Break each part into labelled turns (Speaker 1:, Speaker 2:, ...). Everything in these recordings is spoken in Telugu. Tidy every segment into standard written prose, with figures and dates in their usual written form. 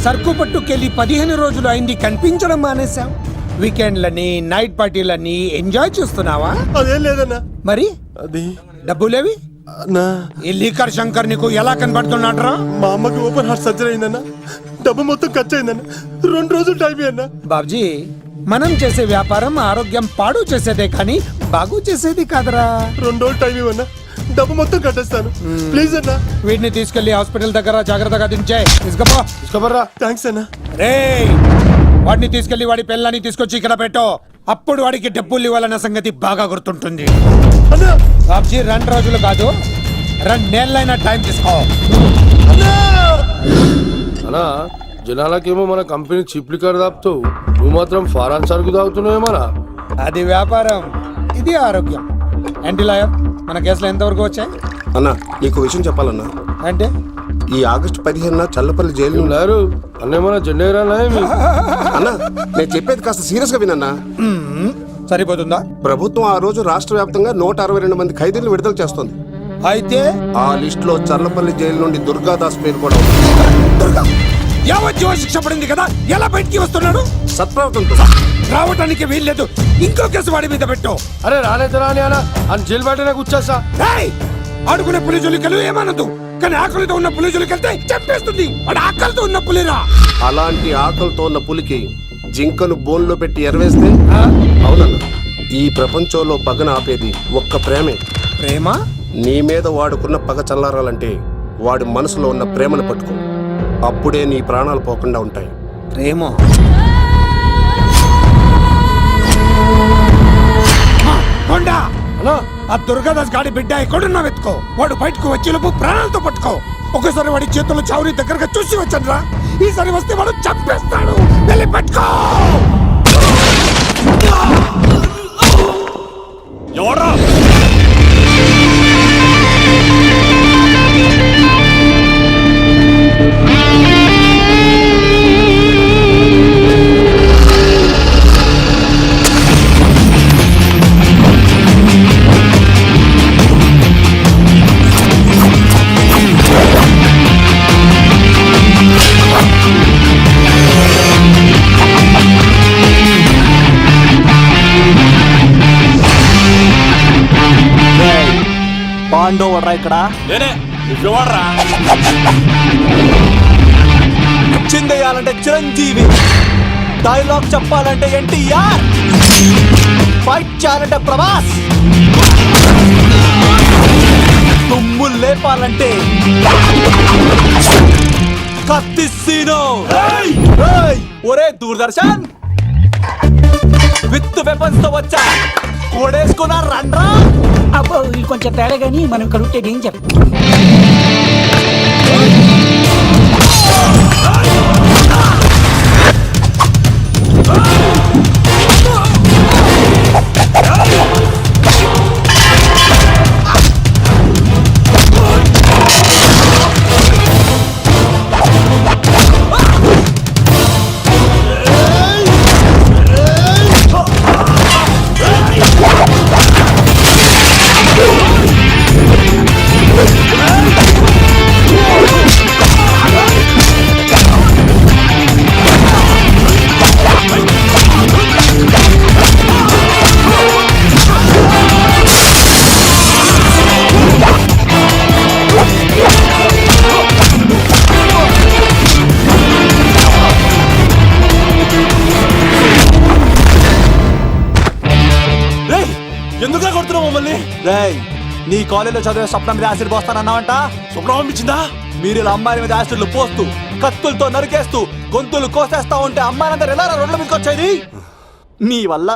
Speaker 1: సరుకు పట్టుకెళ్ళి 15 రోజులు అయింది, కనిపించడం మానేశాం. వీకెండ్లని నైట్ పార్టీలని ఎంజాయ్ చేస్తున్నావా?
Speaker 2: అదేం లేదన్నా.
Speaker 1: మరి
Speaker 2: అది
Speaker 1: డబ్బులేవి? ఈ లీకర్ శంకర్ నీకు ఎలా కనబడుతున్నాడ్రా?
Speaker 2: మా అమ్మకి ఓపెన్ హార్ట్ సర్జరీ అయిందన్నా. డబ్బు మొత్తం ఖర్చు అయిందన్నా. 2 రోజులు టైం అన్నా.
Speaker 1: బాబ్జీ, మనం చేసే వ్యాపారం ఆరోగ్యం పాడు చేసేదే కానీ బాగు చేసేది కాదరా.
Speaker 2: 2 రోజులు టైం ఇవ్వన్నా, డబ్బు మొత్తం కట్టేస్తాను. ప్లీజ్ అన్నా.
Speaker 1: వీటిని తీసుకెళ్లి హాస్పిటల్ దగ్గర జాగ్రత్తగా దించే.
Speaker 2: తీసుకోబర్రా. థ్యాంక్స్ అన్నా.
Speaker 1: రేయ్, వాడిని తీసుకెళ్లి వాడి పిల్లని తీసుకొచ్చి ఇక్కడ పెట్టు. అప్పుడు వాడికి డబ్బులు ఇవ్వాలన్న సంగతి బాగా గుర్తుంటుంది. బాబ్జీ 2 రోజులు కాదు, 2 నెలలైనా టైం తీసుకో.
Speaker 3: అన్నా, జనాలకేమో మన కంపెనీ చీప్ లిక్కర్ తాపుతావు, నువ్వు మాత్రం ఫారెన్ సరుకు తాగుతున్నావేమరా?
Speaker 1: అది వ్యాపారం, ఇది ఆరోగ్యం. ఏంటి లాయర్, మన కేసులో ఎంతవరకు వచ్చాయి?
Speaker 4: అన్నా, నీకు విషయం చెప్పాలన్నా.
Speaker 1: అంటే
Speaker 4: ఈ ఆగస్టు 15న చల్లపల్లి జైలు
Speaker 3: లేరు అన్నేమన్నా జెండేరా?
Speaker 4: అన్నా, నేను చెప్పేది కాస్త సీరియస్ గా వినన్నా.
Speaker 1: సరిపోతుందా?
Speaker 4: ప్రభుత్వం ఆ రోజు రాష్ట్ర వ్యాప్తంగా 162 మంది ఖైదీలను విడుదల చేస్తోంది.
Speaker 1: అయితే
Speaker 4: ఆ లిస్ట్ లో చల్లపల్లి జైలు నుండి దుర్గాదాస్ పేరు కూడా ఉంది.
Speaker 1: యావజ్జీవ శిక్ష పడింది కదా, ఎలా బయటికి వస్తున్నాడు?
Speaker 4: సత్ప్రవర్తనతో
Speaker 1: రావటానికి వీల్లేదు. ఇంకో కేసు వాడి మీద పెట్టు.
Speaker 3: అరే రాలేదు రాని అన్న అని జైలు బయటనే కూర్చోసా.
Speaker 1: ఆడుకునే పులిజులికలు ఏమనదు, కానీ ఆకలితో ఉన్న పులిజులికెళ్తే చంపేస్తుంది. వాడు ఆకలితో ఉన్న పులిరా.
Speaker 4: అలాంటి ఆకలితో ఉన్న పులికి జింకను బోన్లో పెట్టి ఎరవేస్తే అవునన్నా, ఈ ప్రపంచంలో పగన ఆపేది ఒక్క ప్రేమే.
Speaker 1: ప్రేమ?
Speaker 4: నీ మీద వాడుకున్న పగ చల్లారాలంటే వాడి మనసులో ఉన్న ప్రేమను పట్టుకో. అప్పుడే నీ ప్రాణాలు పోకుండా ఉంటాయి.
Speaker 1: ప్రేమ? ఆ దుర్గాదాస్ గాడి బిడ్డ ఎక్కడున్నా వెతుకో. వాడు బయటకు వచ్చేలోపు ప్రాణాలతో పట్టుకో. ఒకసారి వాడి చేతుల్లో చౌరి దగ్గరగా చూసి వచ్చానురా. ఈసారి వస్తే వాడు చంపేస్తాడు. వెళ్ళి పట్టుకో. ఎవరా?
Speaker 5: పాండోవడ్రా ఇక్కడ చిందేయాలంటే చిరంజీవి, డైలాగ్ చెప్పాలంటే ఎన్టీఆర్, ఫైట్ చేయాలంటే ప్రభాస్, తుమ్ము లేపాలంటే కత్తిసీను. ఒరే దూరదర్శన్, విత్ వెపన్స్ తో వచ్చా, కోడేసుకున్నా రండ్రా.
Speaker 6: అబ్బో, ఇది కొంచెం తేడా కానీ మనం ఇక్కడ ఉంటేది ఏం చెప్ప.
Speaker 5: ఎందుకు కొడుతున్నావు మమ్మల్ని? రేయ్, నీ కాలేజీలో చదివే స్వప్నం మీద యాసిడ్ పోస్తానన్నావంట. స్వప్నం ఇచ్చిందా? మీరు ఇలా అమ్మాయిల మీద యాసిడ్లు పోస్తూ, కత్తులతో నరికేస్తూ, గొంతులు కోసేస్తా ఉంటే అమ్మాయిలందరూ ఎలా రోడ్ల మీదకి వచ్చేది? నీ వల్ల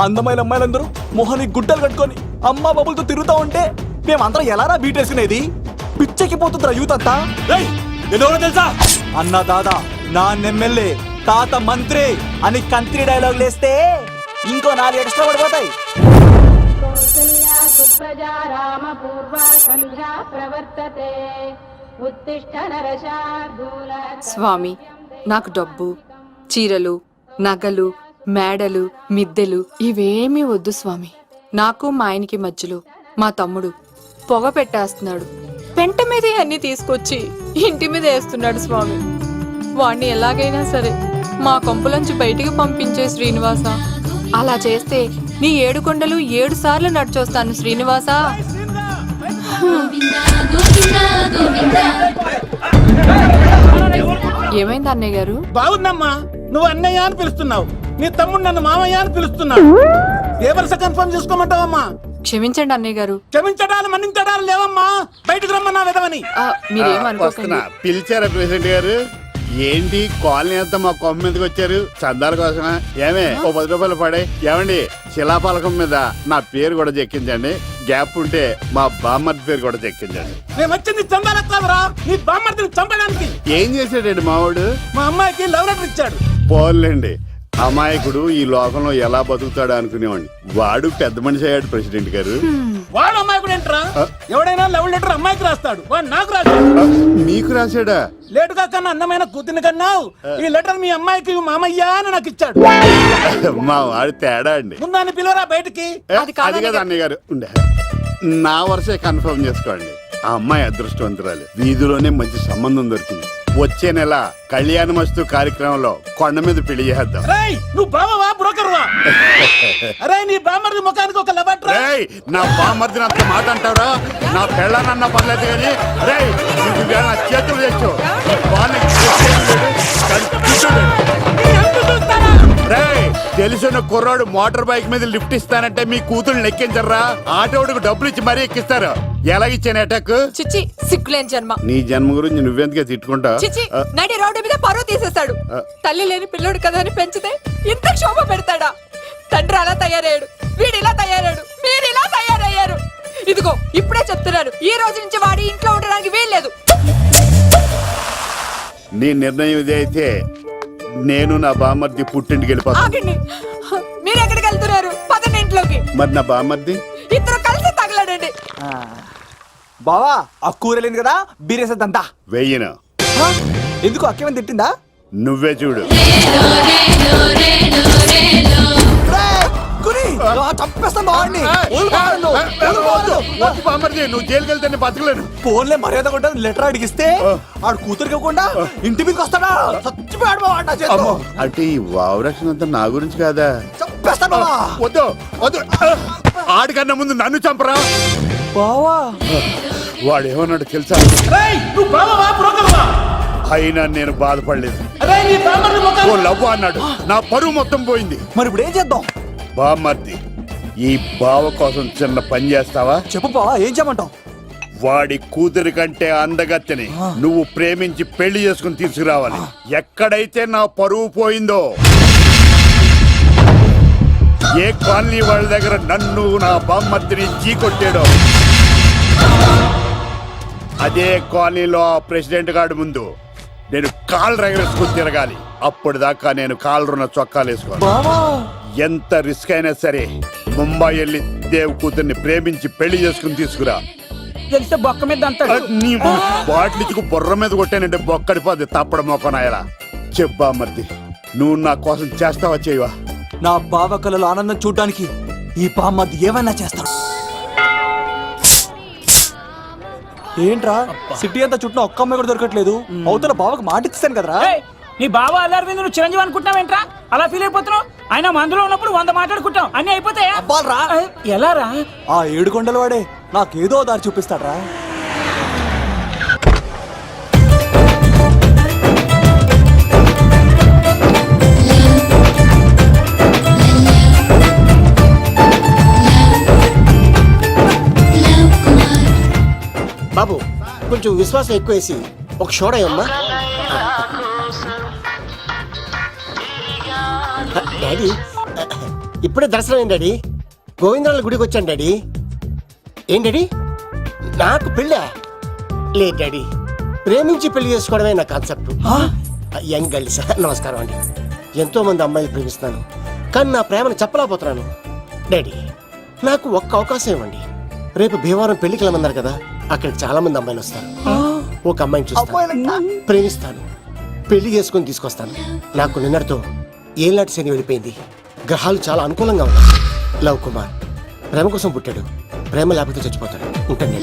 Speaker 5: అందమైన అమ్మాయిలందరూ మొహానికి గుడ్డలు కట్టుకొని అమ్మా బాబులతో తిరుగుతా ఉంటే మేమందరం ఎలారా బీటేసుకునేది? పిచ్చెక్కిపోతుందిరా యూత్ అంతా. తెలుసా? అన్న దాదా, నా ఎమ్మెల్యే, తాత మంత్రి అని కంత్రి డైలాగ్ లేస్తే ఇంకో 4 ఎక్స్ట్రా పడిపోతాయి.
Speaker 7: సుప్రజా రామ పూర్వ సంధ్యా ప్రవర్తతే ఉత్తిష్ట నరశార్దూల.
Speaker 8: స్వామి, నాకు డబ్బు, చీరలు, నగలు, మేడలు, మిద్దెలు ఇవేమీ వద్దు స్వామి. నాకు మా ఆయనకి మధ్యలో మా తమ్ముడు పొగ పెట్టేస్తున్నాడు. పెంట మీదే అన్ని తీసుకొచ్చి ఇంటి మీద వేస్తున్నాడు స్వామి. వాణ్ణి ఎలాగైనా సరే మా కొంపలోంచి బయటికి పంపించే శ్రీనివాస. అలా చేస్తే నీ 7 కొండలు 7 సార్లు నడిచొస్తాను శ్రీనివాస. ఏమైంది అన్నయ్య గారు?
Speaker 9: బాగుందమ్మా, నువ్వు అన్నయ్య అని పిలుస్తున్నావు, నీ తమ్ముడు నన్ను మామయ్య అని పిలుస్తున్నాడు. ఏ వరుస కన్ఫర్మ్ చేసుకోమంటావమ్మా?
Speaker 8: క్షమించండి అన్నయ్య గారు.
Speaker 9: క్షమించడాలు మన్నించడాలు లేవమ్మా, బయటకు రమ్మన్నా విధవని.
Speaker 8: మీరేమనుకోకండి.
Speaker 10: పిలిచారా ప్రెసిడెంట్ గారు? ఏంటి కాలనీ అంతా మా కొమ్మ మీదకి వచ్చారు? చందాల కోసమా? ఏమే ఓ 10 రూపాయలు పడే. ఏమండి శిలాఫలకం మీద నా పేరు కూడా చెక్కించండి. గ్యాప్ ఉంటే మా బామ్మర్ది పేరు కూడా చెక్కించండి.
Speaker 9: మేము వచ్చింది చందాలకు కాదురా, నీ బామ్మర్దిని చంపడానికి.
Speaker 10: ఏం చేశాడండి మావాడు?
Speaker 9: మా అమ్మాయికి లవ్ లెటర్ ఇచ్చాడు.
Speaker 10: పోన్లేండి, అమాయకుడు ఈ లోకంలో ఎలా బతుకుతాడు అనుకునేవాడిని. వాడు పెద్ద మనిషి అయ్యాడు ప్రెసిడెంట్ గారు.
Speaker 9: వాడు అమ్మాయికుడు ఏంట్రా? ఎవడైనా లవ్ లెటర్ అమ్మాయికి రాస్తాడు, వాడు నాకు రాశాడు.
Speaker 10: మీకు రాశాడా?
Speaker 9: లేటుగా కన్నా అందమైన కూతుర్ని కన్నావు. ఈ లెటర్ మీ అమ్మాయికి మామయ్య అని నాకు ఇచ్చాడు.
Speaker 10: మా వాడు తేడా అండి.
Speaker 9: ముందాన్ని పిలవరా బయటికి.
Speaker 10: అది కదా అన్నయ్య గారు. ఉండే నా వరుసే కన్ఫర్మ్ చేసుకోండి. ఆ అమ్మాయి అదృష్టవంతురాలు. వీధిలోనే మంచి సంబంధం దొరికింది. వచ్చే నెల కళ్యాణమస్తు కార్యక్రమంలో కొండ మీద పెళ్లి చేద్దాం.
Speaker 9: నువ్వు బావవా బ్రోకర్వా? అరే నీ బామ్మర్ది ముఖానికి ఒక లెటర్.
Speaker 10: నా బామ్మర్దిని అంత మాట అంటారా? నా పెళ్ళనన్న పర్లేదు కానీ నా చేతులు తెచ్చు. తెలిసిన కుర్రాడు మోటార్ బైక్ మీద లిఫ్ట్ ఇస్తానంటే మీ కూతురు ఎక్కించరా? ఆటోడికి డబ్బులు ఇచ్చి మరీ ఎక్కిస్తారు. ఎలాగిచ్చాను అటాక్?
Speaker 8: చిచ్చి సిగ్గులేని జన్మ.
Speaker 10: నీ జన్మ గురించి నువ్వెందుకే తిట్టుకుంటా?
Speaker 8: చిచ్చి నడి రోడ్డు మీద పరువు తీసేస్తాడు. తల్లి లేని పిల్లోడు కదా అని పెంచితే ఇంత క్షోభ పెడతాడా? తండ్రి అలా తయారయ్యాడు, వీడు ఇలా తయారయ్యాడు, మీరు ఇలా తయారయ్యారు. ఇదిగో ఇప్పుడే చెప్తున్నారు, ఈ రోజు నుంచి వాడి ఇంట్లో ఉండడానికి వీల్లేదు.
Speaker 10: నీ నిర్ణయం ఇదే అయితే నేను నా బామ్మర్ది పుట్టింటికి వెళ్ళిపోతాను.
Speaker 8: ఆగండి, మీరు ఎక్కడికి వెళ్తున్నారు? పదండి ఇంట్లోకి.
Speaker 10: మరి నా బామ్మర్ది?
Speaker 8: ఇద్దరు కలిసి తగలడండి.
Speaker 5: బావా ఆ కూర లేదు కదా, బీరేసేద్దంతా.
Speaker 10: వెయ్యను.
Speaker 5: ఎందుకు అక్కేమని తిట్టిందా?
Speaker 10: నువ్వే చూడు. నువ్వు జైలుకి వెళ్తే బతకలేను.
Speaker 5: ఫోన్లే మర్యాద కొట్టా లెటర్ అడిగిస్తే ఆడు కూతురికి ఇవ్వకుండా ఇంటి మీదకి వస్తాడా? చచ్చిపోయాడు బావా నా చేతిలో.
Speaker 10: అంటే ఈ వావరక్షణ అంతా నా గురించి కాదా?
Speaker 5: చంపేస్తాను బావా.
Speaker 10: వద్దు వద్దు, ఆడికన్నా ముందు నన్ను చంపరా
Speaker 5: బావా.
Speaker 10: వాడు ఏమన్నాడు తెలుసా?
Speaker 9: నువ్వు బావవా బ్రోకర్వా?
Speaker 10: అయినా నేను బాధపడలేదు.
Speaker 9: అరే నీ బామ్మర్ది
Speaker 10: ఓ
Speaker 9: ముఖానికి.
Speaker 10: లవ్ అన్నాడు, నా పరువు మొత్తం పోయింది.
Speaker 5: మరి ఇప్పుడు ఏం చేద్దాం?
Speaker 10: బామ్మర్ది, ఈ బావ కోసం చిన్న పని చేస్తావా?
Speaker 5: చెప్పు బావా, ఏం చేయమంటావు?
Speaker 10: వాడి కూతురి కంటే అందగత్తెని నువ్వు ప్రేమించి పెళ్లి చేసుకుని తీసుకురావాలి. ఎక్కడైతే నా పరువు పోయిందో, ఏ కాలనీ వాళ్ళ దగ్గర నన్ను నా బామ్మర్దిని చీకొట్టాడో, అదే కాలనీలో ఆ ప్రెసిడెంట్ గారి ముందు నేను కాళ్ళు రగరేసుకుని తిరగాలి. అప్పుడు దాకా నేను కాళ్ళున్న చొక్కాలు వేసుకోవాలి. ఎంత రిస్క్ అయినా సరే ముంబై వెళ్ళి దేవ్ కూతుర్ని ప్రేమించి పెళ్లి చేసుకుని తీసుకురా.
Speaker 6: తెలిస్తే బొక్క మీద అంటాడు.
Speaker 10: నీ బాటిలిచ్చుకు బుర్ర మీద కొట్టానంటే బొక్కడిపోద్ది తప్పడ మొక్కనాయలా. చెప్పా మర్ది, నువ్వు నా కోసం చేస్తావా చేయవా?
Speaker 5: నా బావ కళలో ఆనందం చూడడానికి ఈ బామ్మది ఏమైనా చేస్తాడు. ఏంట్రా సిటీ అంతా చుట్టూ ఒక్క అమ్మాయి కూడా దొరకట్లేదు. అవతల బావకు మాట ఇస్తాను కదరా.
Speaker 6: నీ బావ అల్లారి మీద నువ్వు చిరంజీవి అనుకుంటున్నావేంట్రా? అలా ఫీల్ అయిపోతున్నావు. ఆయన మందులో ఉన్నప్పుడు 100 మాట్లాడుకుంటాం, అన్ని అయిపోతాయా?
Speaker 5: అబ్బాల్రా.
Speaker 6: ఎలా రా?
Speaker 5: ఆ 7 కొండల వాడే నాకేదో దారి చూపిస్తాడ్రా.
Speaker 9: బాబు కొంచెం విశ్వాసం ఎక్కువేసి ఒక షోడయమ్మా. డాడీ ఇప్పుడే దర్శనం అయింది డాడీ. గోవిందరాల గుడికి వచ్చాను డాడీ. ఏం డాడీ నాకు పెళ్ళా? లేదు డాడీ, ప్రేమించి పెళ్లి చేసుకోవడమే నా కాన్సెప్ట్. యంగ్ గర్ల్స్ నమస్కారం అండి. ఎంతో మంది అమ్మాయిలు ప్రేమిస్తున్నాను, కానీ నా ప్రేమను చెప్పలేకపోతున్నాను. డాడీ నాకు ఒక్క అవకాశం ఇవ్వండి. రేపు భీమవరం పెళ్లికి వెళ్ళమన్నారు కదా, అక్కడికి చాలా మంది అమ్మాయిలు వస్తారు. ఒక అమ్మాయిని చూస్తాను, ప్రేమిస్తాను, పెళ్లి చేసుకుని తీసుకొస్తాను. నాకు నిన్నటితో ఏళ్ళనాటి శని వెళ్ళిపోయింది. గ్రహాలు చాలా అనుకూలంగా ఉన్నాయి. లవ్ కుమార్ ప్రేమ కోసం పుట్టాడు, ప్రేమ లేకపోతే చచ్చిపోతాడు. ఉంటాను.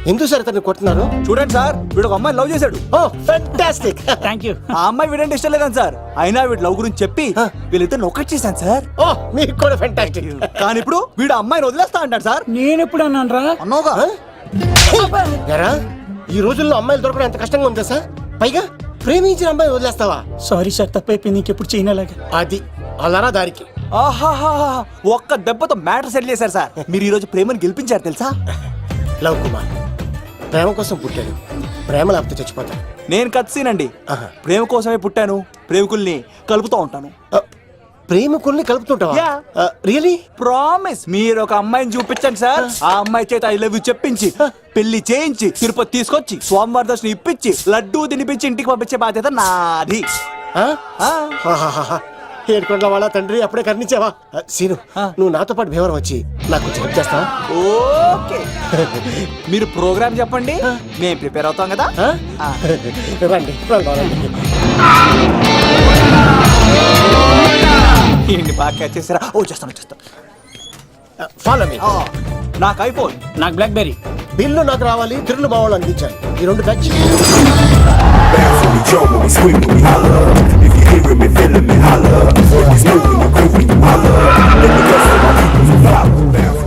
Speaker 9: ఎందుకు సార్ అతన్ని కొడుతున్నారు?
Speaker 5: చూడండి సార్, వీడు ఒక అమ్మాయి లవ్ చేశాడు.
Speaker 9: Oh fantastic.
Speaker 6: Thank you.
Speaker 5: ఆ అమ్మాయి వీడంటే ఇష్టం లేదని సార్, అయినా వీడు లవ్ గురించి చెప్పి వీళ్ళిద్దరు ఒకటి చేశాను సార్.
Speaker 9: ఓ మీకు కూడా ఫెంటాస్టిక్.
Speaker 5: కానీ ఇప్పుడు వీడు అమ్మాయిని వదిలేస్తా అంటాడు సార్.
Speaker 6: నేను ఎప్పుడు అన్నాను రా?
Speaker 5: అన్నోగా
Speaker 9: ఎరా ఈ రోజుల్లో అమ్మాయిలు దొరకడం ఎంత కష్టంగా ఉందా సార్? పైగా ప్రేమించిన అమ్మాయి వదిలేస్తావా?
Speaker 6: సారీ సార్, తప్పైపోయింది. ఇంకెప్పుడు చేయనలాగా.
Speaker 9: అది అలారా దారికి.
Speaker 5: ఆహాహా, ఒక్క దెబ్బతో మ్యాటర్ సెటిల్ చేశారు సార్. మీరు ఈ రోజు ప్రేమను గెలిపించారు తెలుసా?
Speaker 9: లవ్ కుమార్ ప్రేమ కోసం పుట్టాడు, ప్రేమ లేకపోతే చచ్చిపోతాడు.
Speaker 5: నేను కత్సీనండి.
Speaker 9: ఆహా.
Speaker 5: ప్రేమ కోసమే పుట్టాను, ప్రేమికుల్ని కలుపుతూ ఉంటాను.
Speaker 9: ప్రేమికుల్ని కలుపుతుంటావా?
Speaker 5: Yeah.
Speaker 9: రియలీ?
Speaker 5: ప్రామిస్. మీరు ఒక అమ్మాయిని చూపించండి సార్, ఆ అమ్మాయి చేత ఐ లవ్ యూ చెప్పించి పెళ్లి చేయించి తిరుపతి తీసుకొచ్చి స్వామివారి దర్శనం ఇప్పించి లడ్డూ తినిపించి ఇంటికి పంపించే బాధ్యత నాది.
Speaker 9: ఏడుకొండల వాళ్ళ తండ్రి అప్పుడే కర్ణించావా? సీను నువ్వు నాతో పాటు భీవరం వచ్చి నాకు కొంచెం హెల్ప్ చేస్తావా?
Speaker 5: ఓకే. మీరు ప్రోగ్రామ్ చెప్పండి, మేము ప్రిపేర్ అవుతాం కదా.
Speaker 9: రండి రండి.
Speaker 5: ఏంటి బాగా క్యాచ్ చేసారా? ఓ చేస్తాను.
Speaker 9: Follow me.
Speaker 5: నాకు ఐఫోన్,
Speaker 6: నాకు బ్లాక్ బెర్రీ.
Speaker 9: బిల్లు నాకు రావాలి, తిరులు మా వాళ్ళు అందించాలి. ఈ రెండు ఖర్చు.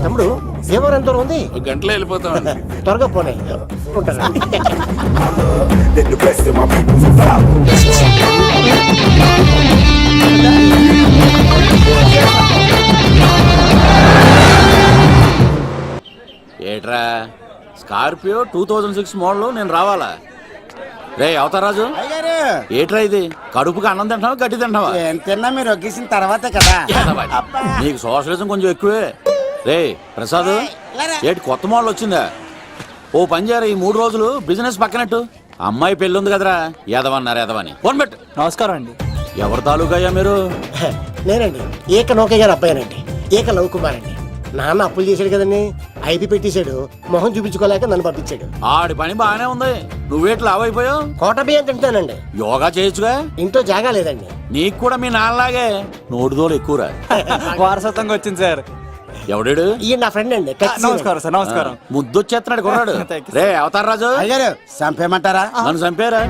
Speaker 9: తమ్ముడు భీమవరం ఎంత దూరం ఉంది?
Speaker 3: గంటలో వెళ్ళిపోతాం.
Speaker 9: త్వరగా పోనీ. ఉంటాను.
Speaker 11: ఏట్రా స్కార్పియో 2006 మోడల్ నేను రావాలా? రే అవతారాజు, ఏట్రా ఇది? కడుపుకి అన్నం తింటావా గడ్డి తింటావా?
Speaker 9: తిన్నా మీరు ఒగ్గేసిన తర్వాతే కదా.
Speaker 11: నీకు సోషలిజం కొంచెం ఎక్కువే. రే ప్రసాద్, ఏటి కొత్త మోడల్ వచ్చిందా? ఓ పని చేయరా, ఈ 3 రోజులు బిజినెస్ పక్కనట్టు. అమ్మాయి పెళ్ళి ఉంది కదరా, ఎదవన్నారు ఎదవని ఫోన్ పెట్టు.
Speaker 5: నమస్కారం అండి.
Speaker 11: ఎవరి తాలూకయ్యా మీరు?
Speaker 9: నేనండి ఏక నౌకయ్య గారు అబ్బాయినండి, ఏక లవ్ కుమార్ అండి. నాన్న అప్పులు చేశాడు కదండి, ఐపీ పెట్టేశాడు. మొహం చూపించుకోలేక నన్ను పంపించాడు.
Speaker 11: ఆడి పని బాగానే ఉంది, నువ్వేట్లు లావైపోయావు.
Speaker 9: కోట బియ్యం తింటానండి.
Speaker 11: యోగా చేయొచ్చుగా.
Speaker 9: ఇంట్లో జాగా లేదండి.
Speaker 11: నీకు కూడా మీ నాన్నలాగే నోటిదోలు ఎక్కువరా.
Speaker 5: వారసత్వంగా వచ్చింది సార్.
Speaker 11: ఎవడాడు?
Speaker 9: ఈయన నా ఫ్రెండ్ అండి.
Speaker 5: నమస్కారం సార్. నమస్కారం.
Speaker 11: ముద్దొచ్చేస్తున్నాడు కొన్నాడు.
Speaker 5: Thank you,
Speaker 11: రే అవతార్ రాజు,
Speaker 9: అయ్యారు చంపేయమంటారా?
Speaker 11: నన్ను చంపారా?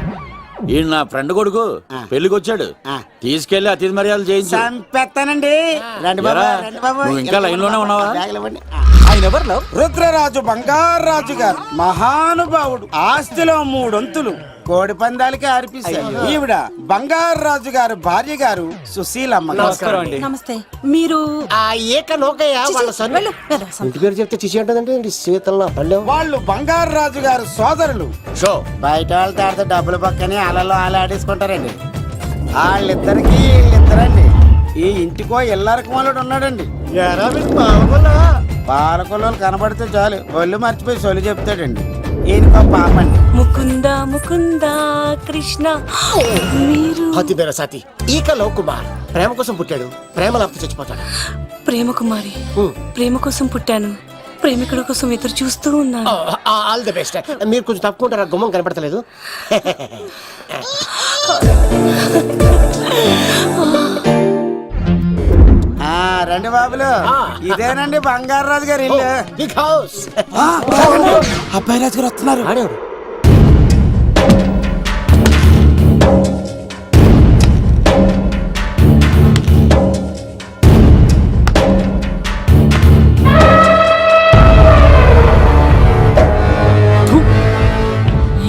Speaker 11: ఈయన నా ఫ్రెండ్ కొడుకు పెళ్లికి వచ్చాడు, తీసుకెళ్లి అతిథి మర్యాదలు చేయించు.
Speaker 9: చంపేస్తానండి. రండి
Speaker 11: ఎరా,
Speaker 9: బాబు, రండి బాబు.
Speaker 11: నువ్వు ఇంకా లైన్ లోనే ఉన్నావా?
Speaker 5: ఆయన ఎవరు లవ్?
Speaker 9: రుద్రరాజు బంగారాజు గారు మహానుభావుడు. ఆస్తిలో 3 వంతులు కోడి పందాలకి అర్పిస్తారు. ఈవిడ బంగారాజు గారు భార్య గారు సుశీలమ్మ.
Speaker 5: నమస్కారం అండి.
Speaker 8: నమస్తే. మీరు
Speaker 9: ఆ ఏక నౌకయ్య వాళ్ళ సన్.
Speaker 8: వెళ్ళు, వెళ్ళు.
Speaker 9: ఇంటి పేరు చెప్తే చిచి ఉంటుందంటే శీతల పల్లెం.
Speaker 12: వాళ్ళు బంగారాజు గారు సోదరులు.
Speaker 9: షో
Speaker 12: బయట వాళ్ళతో ఆడితే డబ్బులు పక్కనే అలలో ఆడేసుకుంటారండి. వాళ్ళిద్దరికి వీళ్ళిద్దరండి. ఈ ఇంటికో ఇల్లరకం వాళ్ళు ఉన్నాడండి. పాలకొల్లు కనబడితే చాలు ఒళ్ళు మర్చిపోయి సొలి చెప్తాడండి. ఈయనకో పాపండి.
Speaker 8: ముకుంద ముకుంద కృష్ణ. మీరు
Speaker 9: హతి బేర సాతి ఈక లవ్ కుమార్ ప్రేమ కోసం పుట్టాడు, ప్రేమ లేకపోతే చచ్చిపోతాడు.
Speaker 8: ప్రేమ కుమారి, ప్రేమ కోసం పుట్టాను, ప్రేమికుడు కోసం ఎదురు చూస్తూ ఉన్నాను.
Speaker 9: All the best. మీరు కొంచెం తప్పుకుంటారా? గుమ్మం కనపడతలేదు.
Speaker 12: రండి బాబులు, ఇదేనండి బంగారాజు గారి ఇల్లు.
Speaker 9: Big house.
Speaker 12: అబ్బాయి రాజు గారు వస్తున్నారు.
Speaker 9: ఆడేవాడు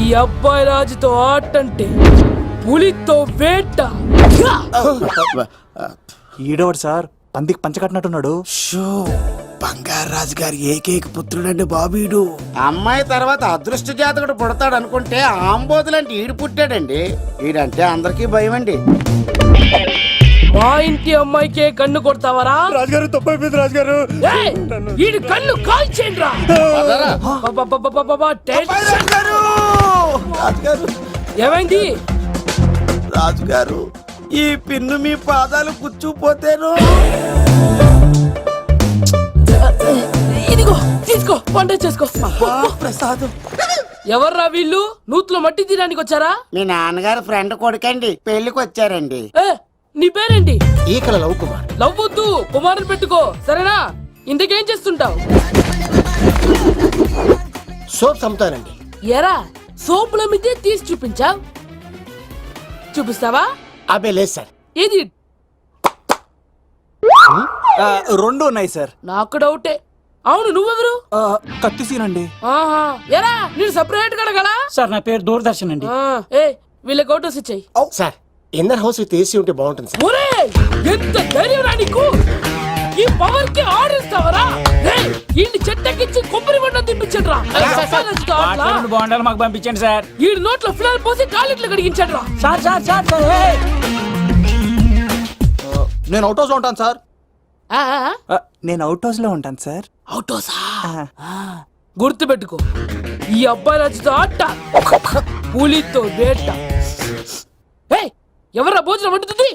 Speaker 6: ఈ అబ్బాయి రాజుతో ఆటంటే పులితో వేట.
Speaker 5: ఈడోడు సార్, పందికి పంచకట్టినట్టున్నాడు.
Speaker 12: బంగారాజు గారి ఏకైక పుత్రుడండి బాబీడు. అమ్మాయి తర్వాత అదృష్ట జాతకుడు పుడతాడు అనుకుంటే ఆంబోతులంటే ఈడు పుట్టాడండి. ఈడంటే అందరికీ భయం అండి.
Speaker 6: మా ఇంటి అమ్మాయికే కన్ను కొడతావరా?
Speaker 2: రాజుగారు తప్పైపోయింది రాజుగారు.
Speaker 6: ఈడు కన్ను కాల్చేయండి రా. ఏమైంది?
Speaker 12: రాజుగారు, ఈ పిన్ను మీ పాదాలు కూర్చుపోతేను.
Speaker 6: ఇదిగో తీసుకో, వంట చేసుకో.
Speaker 12: ప్రసాదం.
Speaker 6: ఎవర్రా వీళ్ళు? నూతులో మట్టి తీయడానికి వచ్చారా?
Speaker 12: మీ నాన్నగారు ఫ్రెండ్ కొడుకండి, పెళ్లికి వచ్చారండి.
Speaker 6: నీ పేరేంటి?
Speaker 9: ఈకల లవ్ కుమార్.
Speaker 6: లవ్వొద్దు, కుమారుని పెట్టుకో సరేనా? ఇంతకేం చేస్తుంటావు?
Speaker 9: సోప్స్ అమ్ముతానండి.
Speaker 8: ఎరా సోపుల మీద తీసి చూపించావు, చూపిస్తావా?
Speaker 9: అబ్బే లేదు సార్.
Speaker 8: ఇది
Speaker 5: రెండు ఉన్నాయి సార్.
Speaker 8: నాకు డౌటే. అవును నువ్వెవరు?
Speaker 5: కత్తిసీనండి.
Speaker 8: ఆహా, ఎరా నేను సపరేట్ కడగలా?
Speaker 6: సార్ నా పేరు దూరదర్శన్ అండి.
Speaker 8: ఏ వీళ్ళ గోటోస్ ఇచ్చాయి.
Speaker 9: Sir inner house with AC ఉంటే బాగుంటుంది సార్.
Speaker 8: ఒరే ఎంత ధైర్యం రా నీకు! ఈ పవర్ కి ఆర్డర్ ఇస్తావరా? ఈ చెట్టెక్కించి కొబ్బరి బండ తిప్పించండి రా.
Speaker 6: బాగుండాలి మాకు పంపించండి సార్.
Speaker 8: ఈ నోట్లో ఫినాల్ పోసి టాయిలెట్లు కడిగించండి రా.
Speaker 6: సార్ సార్ సార్ సార్
Speaker 5: నేను అవుట్ హౌస్ లో ఉంటాను సార్.
Speaker 8: ఆ, ఆ,
Speaker 5: నేను అవుట్ హౌస్ లో ఉంటాను సార్.
Speaker 8: అవుటోసా? గుర్తు పెట్టుకో, ఈ అబ్బాయి రాజుతో ఆట, పులితో వేట. ఎవరా భోజనం వండుతుంది?